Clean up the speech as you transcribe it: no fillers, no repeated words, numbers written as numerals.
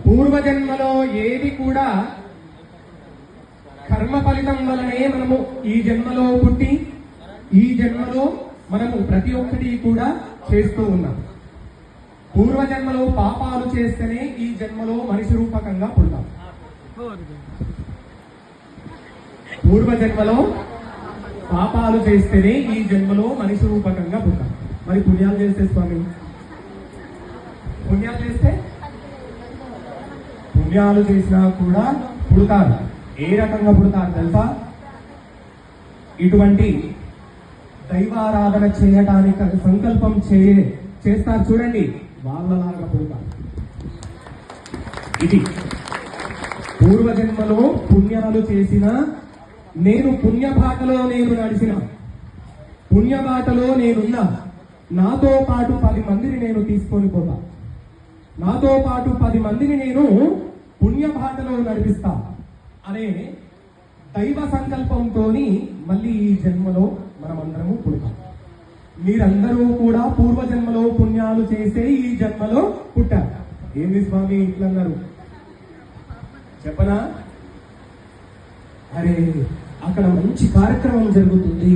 పూర్వజన్మలో ఏది కూడా కర్మ ఫలితం వలనే మనము ఈ జన్మలో పుట్టి ఈ జన్మలో మనము ప్రతి ఒక్కటి కూడా చేస్తూ ఉన్నాం. పూర్వజన్మలో పాపాలు చేస్తేనే ఈ జన్మలో మనిషి రూపకంగా పుడతాం. పూర్వజన్మలో పాపాలు చేస్తేనే ఈ జన్మలో మనిషి రూపకంగా పుడతాం. మరి పుణ్యాలు చేస్తే స్వామి, పుణ్యాలు చేస్తే పుణ్యాలు చేసినా కూడా పుడతారు. ఏ రకంగా పుడతారు తెలుసా? ఇటువంటి దైవారాధన చేయడానికి సంకల్పం చేస్తారు చూడండి, వాళ్ళలాగా పుడతారు. ఇది పూర్వజన్మలో పుణ్యాలు చేసిన, నేను పుణ్యబాటలో నేను నడిచిన, పుణ్యబాటలో నేనున్నా, నాతో పాటు 10 మందిని నేను తీసుకొని పోతా, నాతో పాటు 10 మందిని నేను పుణ్యబాటలో నడిపిస్తా అనే దైవ సంకల్పంతో మళ్ళీ ఈ జన్మలో మనమందరము పుడతాం. మీరందరూ కూడా పూర్వజన్మలో పుణ్యాలు చేసే ఈ జన్మలో పుట్టారు. ఏంది స్వామి ఇట్లన్నారు చెప్పనా? అరే అక్కడ మంచి కార్యక్రమం జరుగుతుంది,